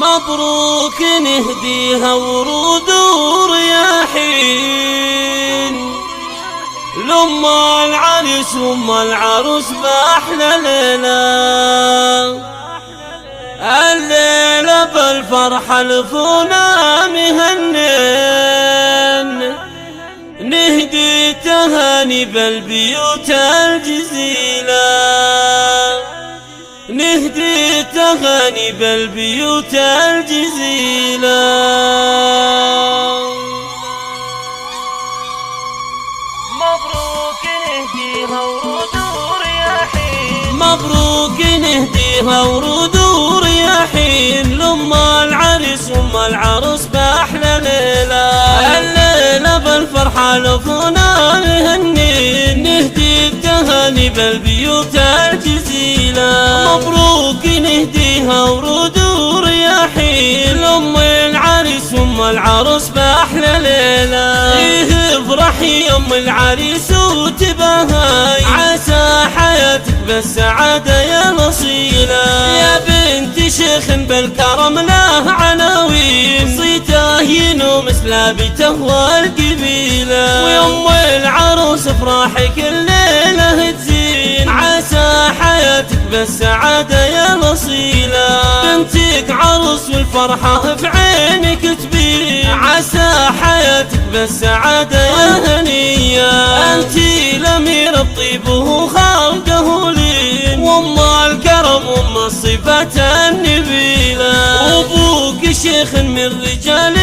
مبروك نهديها ورود ورياحين لأم العريس وأم العروس بأحلى ليلة. الليلة بالفرحة لفونا مهنين نهدي تهاني بالبيوت الجزيلة، نهدي تهاني بالبيوت الجزيلة. مبروك نهديها ورود ورياحين، مبروك نهديها ورود ورياحين لأم العريس وأم العروس بأحلى ليلة. الليلة بالفرحة لفونا مهنين نهدي التهاني بالبيوت الجزيلة. مبروك نهديها ورود ورياحين لأم العريس وأم العروس بأحلى ليلة. افرحي يا أم العريس وتباهي عسى حياتك بالسعادة يا نصيلة. يا بنت شيخ بالكرم له عناوين صيته ينوم سلابته والقبيلة. ويا أم العروس افرحي كل ليلة تزين عسى حياتك بالسعادة يا نصيلة. بنتك عروس والفرحة في عينك تبين عسى حياتك بالسعادة يا هنية. انتي الامير الطيب وخلقه لين وام الكرم وام الصفات النبيلة. وابوك شيخ من رجال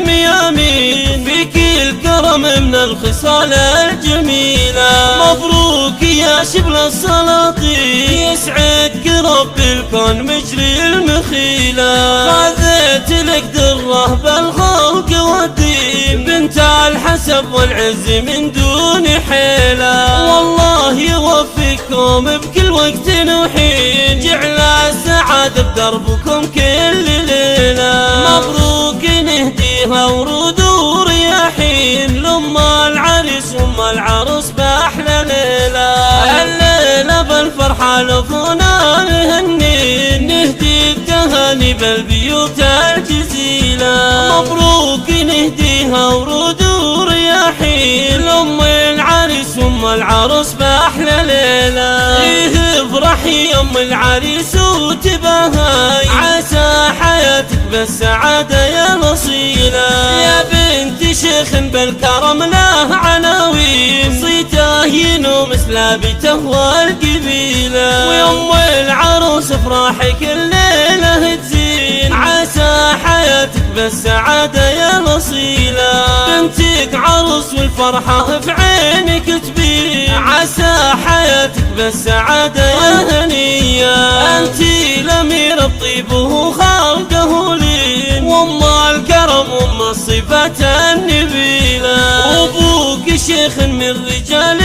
ميامين فيك الكرم من الخصال الجميلة. مبروك يا شبل السلاطين يسعدك رب الكون مجري المخيلة. خذيت لك دره بالخلق والدين بنت الحسب والعز من دون حيلة. والله يوفقكم بكل وقت وحين جعل السعادة بدربكم كل ليلة. مبروك نهديها ورود ورياحين لأم العريس وأم العروس بأحلى ليلة. الليلة بالفرحة لفونا مهنين نهدي التهاني بالبيوت الجزيلة. مبروك نهديها ورود ورياحين لأم العريس وأم العروس بأحلى ليلة. افرحي يا أم العريس وتباهي عسى حياتك بالسعادة يا نصيلة. يا بنت شيخ بالكرم له عناوين صيته ينوم سلابته والقبيلة. ويا أم العروس افرحي كل ليلة تزين عسى حياتك بالسعادة يا نصيلة. بنتك عروس والفرحة في عينك تبين عسى حياتك بالسعادة يا هنية. انتي الامير الطيب وخلقه لين وام الكرم وام الصفات النبيلة. وابوك شيخ من رجال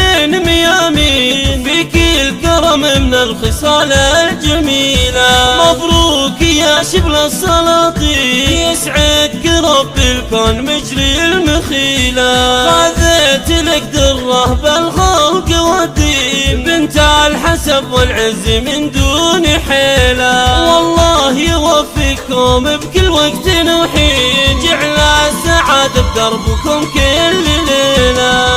ميامين فيك الكرم من الخصال الجميلة. مبروك يا شبل السلاطين يسعدك رب الكون مجري المخيلة. خذيت لك دره بالخلق والدين بنت الحسب والعز من دون حيلة. والله يوفقكم بكل وقت وحين جعل السعادة بدربكم كل ليلة.